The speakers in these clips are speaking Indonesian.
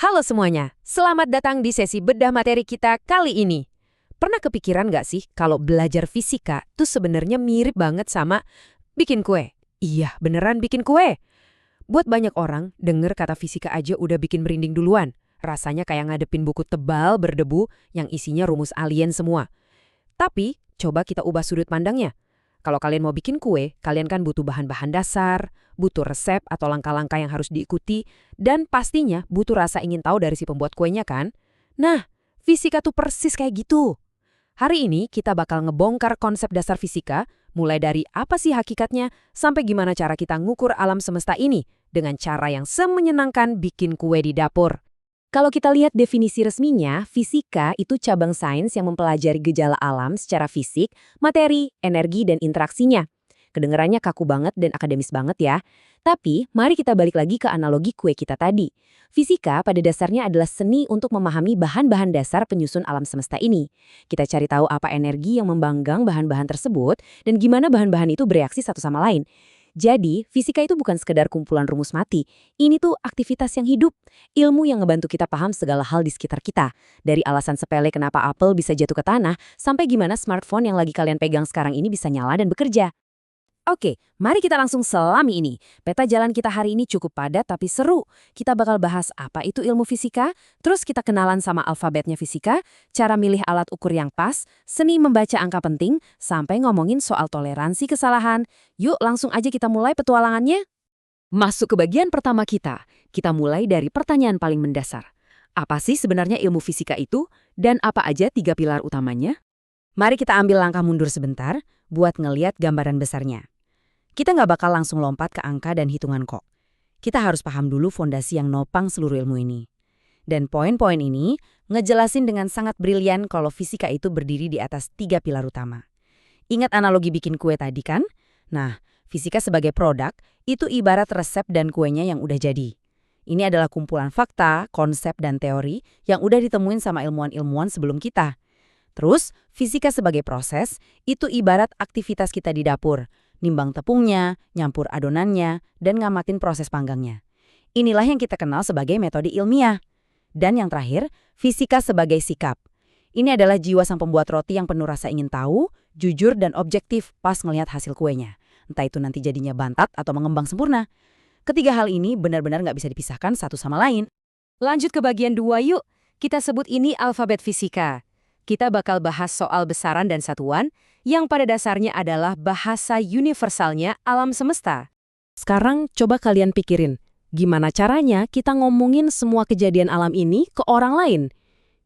Halo semuanya, selamat datang di sesi bedah materi kita kali ini. Pernah kepikiran nggak sih kalau belajar fisika tuh sebenarnya mirip banget sama bikin kue? Iya, beneran bikin kue. Buat banyak orang, denger kata fisika aja udah bikin merinding duluan. Rasanya kayak ngadepin buku tebal berdebu yang isinya rumus alien semua. Tapi, coba kita ubah sudut pandangnya. Kalau kalian mau bikin kue, kalian kan butuh bahan-bahan dasar, butuh resep atau langkah-langkah yang harus diikuti, dan pastinya butuh rasa ingin tahu dari si pembuat kuenya kan? Nah, fisika tuh persis kayak gitu. Hari ini kita bakal ngebongkar konsep dasar fisika, mulai dari apa sih hakikatnya, sampai gimana cara kita ngukur alam semesta ini, dengan cara yang semenyenangkan bikin kue di dapur. Kalau kita lihat definisi resminya, fisika itu cabang sains yang mempelajari gejala alam secara fisik, materi, energi, dan interaksinya. Kedengarannya kaku banget dan akademis banget ya. Tapi, mari kita balik lagi ke analogi kue kita tadi. Fisika pada dasarnya adalah seni untuk memahami bahan-bahan dasar penyusun alam semesta ini. Kita cari tahu apa energi yang membanggang bahan-bahan tersebut dan gimana bahan-bahan itu bereaksi satu sama lain. Jadi, fisika itu bukan sekedar kumpulan rumus mati. Ini tuh aktivitas yang hidup. Ilmu yang ngebantu kita paham segala hal di sekitar kita. Dari alasan sepele kenapa apel bisa jatuh ke tanah, sampai gimana smartphone yang lagi kalian pegang sekarang ini bisa nyala dan bekerja. Oke, mari kita langsung selami ini. Peta jalan kita hari ini cukup padat tapi seru. Kita bakal bahas apa itu ilmu fisika, terus kita kenalan sama alfabetnya fisika, cara milih alat ukur yang pas, seni membaca angka penting, sampai ngomongin soal toleransi kesalahan. Yuk langsung aja kita mulai petualangannya. Masuk ke bagian pertama kita. Kita mulai dari pertanyaan paling mendasar. Apa sih sebenarnya ilmu fisika itu, dan apa aja 3 pilar utamanya? Mari kita ambil langkah mundur sebentar buat ngeliat gambaran besarnya. Kita nggak bakal langsung lompat ke angka dan hitungan kok. Kita harus paham dulu fondasi yang nopang seluruh ilmu ini. Dan poin-poin ini ngejelasin dengan sangat brilian kalau fisika itu berdiri di atas 3 pilar utama. Ingat analogi bikin kue tadi kan? Nah, fisika sebagai produk itu ibarat resep dan kuenya yang udah jadi. Ini adalah kumpulan fakta, konsep, dan teori yang udah ditemuin sama ilmuwan-ilmuwan sebelum kita. Terus, fisika sebagai proses itu ibarat aktivitas kita di dapur. Nimbang tepungnya, nyampur adonannya, dan ngamatin proses panggangnya. Inilah yang kita kenal sebagai metode ilmiah. Dan yang terakhir, fisika sebagai sikap. Ini adalah jiwa sang pembuat roti yang penuh rasa ingin tahu, jujur, dan objektif pas ngelihat hasil kuenya. Entah itu nanti jadinya bantat atau mengembang sempurna. Ketiga hal ini benar-benar nggak bisa dipisahkan satu sama lain. Lanjut ke bagian 2 yuk. Kita sebut ini alfabet fisika. Kita bakal bahas soal besaran dan satuan, yang pada dasarnya adalah bahasa universalnya alam semesta. Sekarang coba kalian pikirin, gimana caranya kita ngomongin semua kejadian alam ini ke orang lain?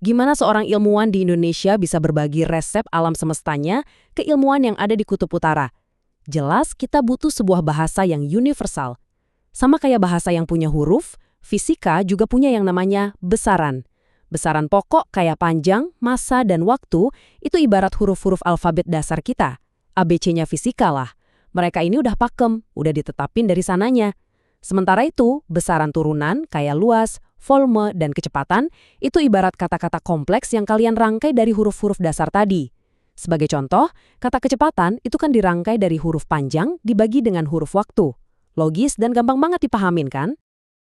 Gimana seorang ilmuwan di Indonesia bisa berbagi resep alam semestanya ke ilmuwan yang ada di Kutub Utara? Jelas kita butuh sebuah bahasa yang universal. Sama kayak bahasa yang punya huruf, fisika juga punya yang namanya besaran. Besaran pokok kayak panjang, massa, dan waktu itu ibarat huruf-huruf alfabet dasar kita. ABC-nya fisika lah. Mereka ini udah pakem, udah ditetapin dari sananya. Sementara itu, besaran turunan kayak luas, volume, dan kecepatan itu ibarat kata-kata kompleks yang kalian rangkai dari huruf-huruf dasar tadi. Sebagai contoh, kata kecepatan itu kan dirangkai dari huruf panjang dibagi dengan huruf waktu. Logis dan gampang banget dipahamin kan?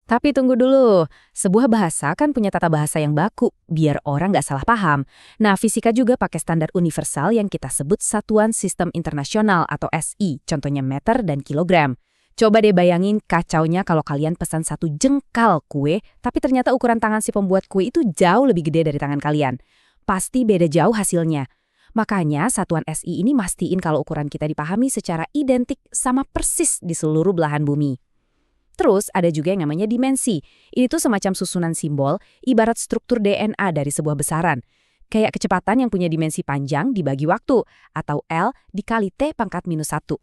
Tapi tunggu dulu, sebuah bahasa kan punya tata bahasa yang baku, biar orang nggak salah paham. Nah, fisika juga pakai standar universal yang kita sebut Satuan Sistem Internasional atau SI, contohnya meter dan kilogram. Coba deh bayangin kacaunya kalau kalian pesan 1 jengkal kue, tapi ternyata ukuran tangan si pembuat kue itu jauh lebih gede dari tangan kalian. Pasti beda jauh hasilnya. Makanya Satuan SI ini mastiin kalau ukuran kita dipahami secara identik sama persis di seluruh belahan bumi. Terus ada juga yang namanya dimensi. Ini tuh semacam susunan simbol, ibarat struktur DNA dari sebuah besaran. Kayak kecepatan yang punya dimensi panjang dibagi waktu, atau L dikali T pangkat minus 1.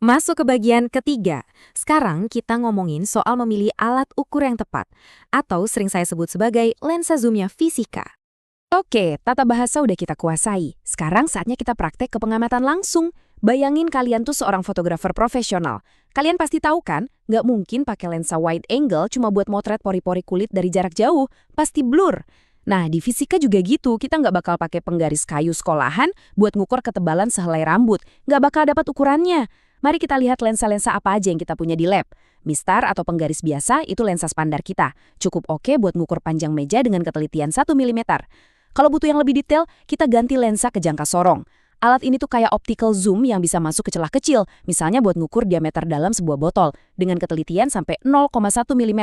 Masuk ke bagian ketiga. Sekarang kita ngomongin soal memilih alat ukur yang tepat, atau sering saya sebut sebagai lensa zoomnya fisika. Oke, tata bahasa udah kita kuasai. Sekarang saatnya kita praktek ke pengamatan langsung. Bayangin kalian tuh seorang fotografer profesional. Kalian pasti tahu kan, nggak mungkin pakai lensa wide angle cuma buat motret pori-pori kulit dari jarak jauh. Pasti blur. Nah, di fisika juga gitu. Kita nggak bakal pakai penggaris kayu sekolahan buat ngukur ketebalan sehelai rambut. Nggak bakal dapat ukurannya. Mari kita lihat lensa-lensa apa aja yang kita punya di lab. Mistar atau penggaris biasa itu lensa standar kita. Cukup oke buat ngukur panjang meja dengan ketelitian 1 mm. Kalau butuh yang lebih detail, kita ganti lensa ke jangka sorong. Alat ini tuh kayak optical zoom yang bisa masuk ke celah kecil, misalnya buat ngukur diameter dalam sebuah botol, dengan ketelitian sampai 0,1 mm.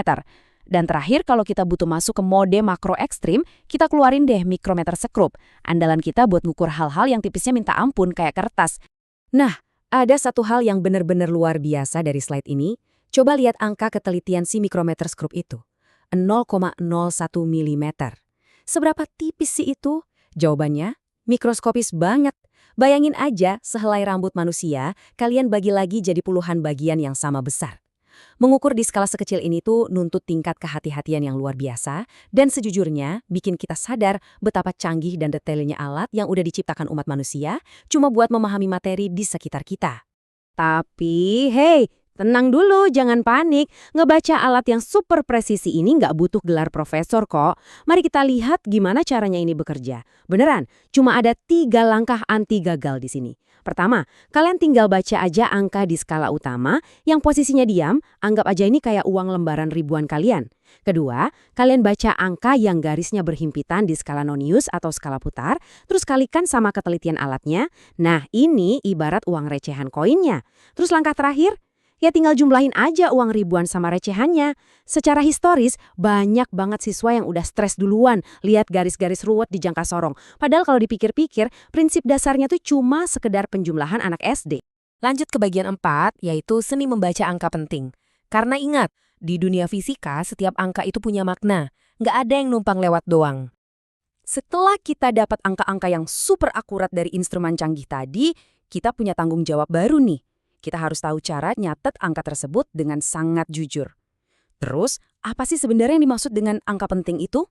Dan terakhir, kalau kita butuh masuk ke mode makro ekstrim, kita keluarin deh mikrometer sekrup. Andalan kita buat ngukur hal-hal yang tipisnya minta ampun kayak kertas. Nah, ada satu hal yang benar-benar luar biasa dari slide ini. Coba lihat angka ketelitian si mikrometer skrup itu. 0,01 mm. Seberapa tipis sih itu? Jawabannya, mikroskopis banget. Bayangin aja, sehelai rambut manusia, kalian bagi lagi jadi puluhan bagian yang sama besar. Mengukur di skala sekecil ini tuh nuntut tingkat kehati-hatian yang luar biasa, dan sejujurnya bikin kita sadar betapa canggih dan detailnya alat yang udah diciptakan umat manusia cuma buat memahami materi di sekitar kita. Tapi, hey, tenang dulu, jangan panik. Ngebaca alat yang super presisi ini nggak butuh gelar profesor kok. Mari kita lihat gimana caranya ini bekerja. Beneran, cuma ada 3 langkah anti gagal di sini. Pertama, kalian tinggal baca aja angka di skala utama yang posisinya diam, anggap aja ini kayak uang lembaran ribuan kalian. Kedua, kalian baca angka yang garisnya berhimpitan di skala nonius atau skala putar, terus kalikan sama ketelitian alatnya. Nah, ini ibarat uang recehan koinnya. Terus langkah terakhir, ya tinggal jumlahin aja uang ribuan sama recehannya. Secara historis, banyak banget siswa yang udah stres duluan lihat garis-garis ruwet di jangka sorong. Padahal kalau dipikir-pikir, prinsip dasarnya tuh cuma sekedar penjumlahan anak SD. Lanjut ke bagian 4, yaitu seni membaca angka penting. Karena ingat, di dunia fisika setiap angka itu punya makna. Nggak ada yang numpang lewat doang. Setelah kita dapat angka-angka yang super akurat dari instrumen canggih tadi, kita punya tanggung jawab baru nih. Kita harus tahu cara nyatet angka tersebut dengan sangat jujur. Terus, apa sih sebenarnya yang dimaksud dengan angka penting itu?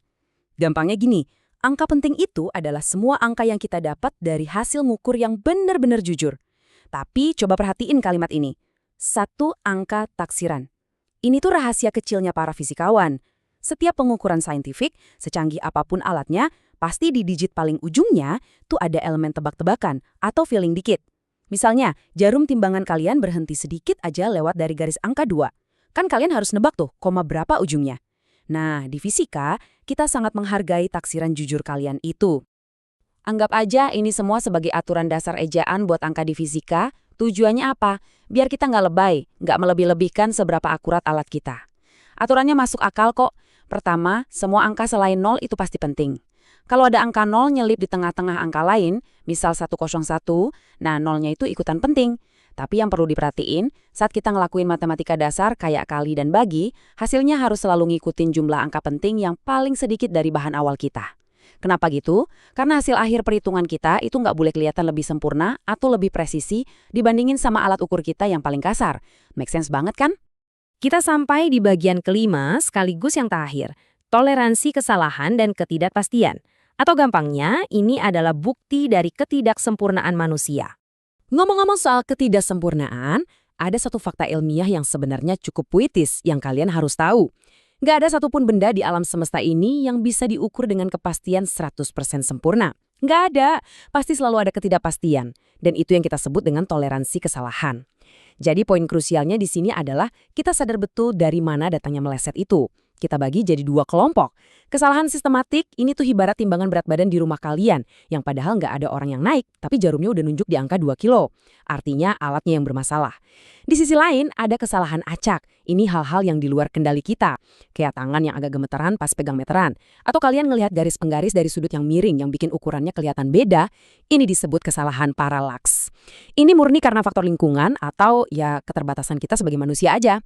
Gampangnya gini, angka penting itu adalah semua angka yang kita dapat dari hasil ngukur yang benar-benar jujur. Tapi coba perhatiin kalimat ini. 1 angka taksiran. Ini tuh rahasia kecilnya para fisikawan. Setiap pengukuran saintifik, secanggih apapun alatnya, pasti di digit paling ujungnya tuh ada elemen tebak-tebakan atau feeling dikit. Misalnya, jarum timbangan kalian berhenti sedikit aja lewat dari garis angka 2. Kan kalian harus nebak tuh, koma berapa ujungnya. Nah, di fisika, kita sangat menghargai taksiran jujur kalian itu. Anggap aja ini semua sebagai aturan dasar ejaan buat angka di fisika. Tujuannya apa? Biar kita nggak lebay, nggak melebih-lebihkan seberapa akurat alat kita. Aturannya masuk akal kok. Pertama, semua angka selain 0 itu pasti penting. Kalau ada angka 0 nyelip di tengah-tengah angka lain, misal 101, nah 0-nya itu ikutan penting. Tapi yang perlu diperhatiin, saat kita ngelakuin matematika dasar kayak kali dan bagi, hasilnya harus selalu ngikutin jumlah angka penting yang paling sedikit dari bahan awal kita. Kenapa gitu? Karena hasil akhir perhitungan kita itu nggak boleh kelihatan lebih sempurna atau lebih presisi dibandingin sama alat ukur kita yang paling kasar. Make sense banget kan? Kita sampai di bagian kelima sekaligus yang terakhir, toleransi kesalahan dan ketidakpastian. Atau gampangnya, ini adalah bukti dari ketidaksempurnaan manusia. Ngomong-ngomong soal ketidaksempurnaan, ada satu fakta ilmiah yang sebenarnya cukup puitis yang kalian harus tahu. Nggak ada satupun benda di alam semesta ini yang bisa diukur dengan kepastian 100% sempurna. Nggak ada, pasti selalu ada ketidakpastian. Dan itu yang kita sebut dengan toleransi kesalahan. Jadi poin krusialnya di sini adalah kita sadar betul dari mana datangnya meleset itu. Kita bagi jadi 2 kelompok. Kesalahan sistematik ini tuh ibarat timbangan berat badan di rumah kalian, yang padahal nggak ada orang yang naik, tapi jarumnya udah nunjuk di angka 2 kilo. Artinya alatnya yang bermasalah. Di sisi lain ada kesalahan acak. Ini hal-hal yang di luar kendali kita. Kayak tangan yang agak gemeteran pas pegang meteran. Atau kalian ngelihat garis penggaris dari sudut yang miring yang bikin ukurannya kelihatan beda. Ini disebut kesalahan paralaks. Ini murni karena faktor lingkungan atau ya keterbatasan kita sebagai manusia aja.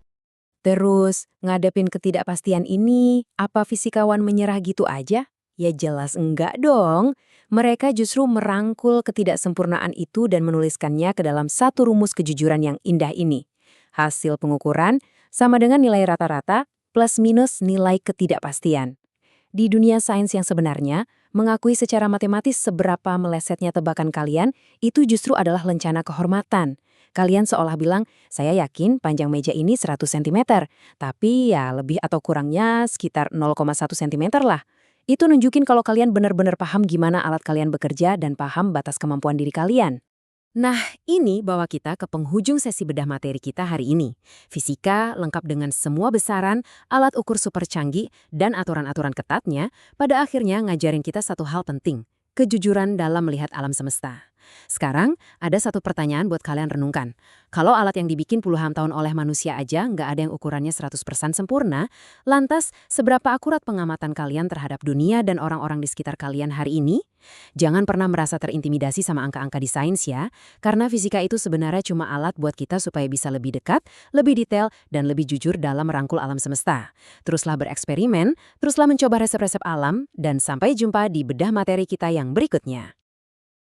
Terus, ngadepin ketidakpastian ini, apa fisikawan menyerah gitu aja? Ya jelas enggak dong. Mereka justru merangkul ketidaksempurnaan itu dan menuliskannya ke dalam satu rumus kejujuran yang indah ini. Hasil pengukuran sama dengan nilai rata-rata plus minus nilai ketidakpastian. Di dunia sains yang sebenarnya, mengakui secara matematis seberapa melesetnya tebakan kalian, itu justru adalah lencana kehormatan. Kalian seolah bilang, saya yakin panjang meja ini 100 cm, tapi ya lebih atau kurangnya sekitar 0,1 cm lah. Itu nunjukin kalau kalian benar-benar paham gimana alat kalian bekerja dan paham batas kemampuan diri kalian. Nah, ini bawa kita ke penghujung sesi bedah materi kita hari ini. Fisika lengkap dengan semua besaran, alat ukur super canggih, dan aturan-aturan ketatnya, pada akhirnya ngajarin kita satu hal penting, kejujuran dalam melihat alam semesta. Sekarang, ada satu pertanyaan buat kalian renungkan. Kalau alat yang dibikin puluhan tahun oleh manusia aja nggak ada yang ukurannya 100% sempurna, lantas seberapa akurat pengamatan kalian terhadap dunia dan orang-orang di sekitar kalian hari ini? Jangan pernah merasa terintimidasi sama angka-angka di sains ya, karena fisika itu sebenarnya cuma alat buat kita supaya bisa lebih dekat, lebih detail, dan lebih jujur dalam merangkul alam semesta. Teruslah bereksperimen, teruslah mencoba resep-resep alam, dan sampai jumpa di bedah materi kita yang berikutnya.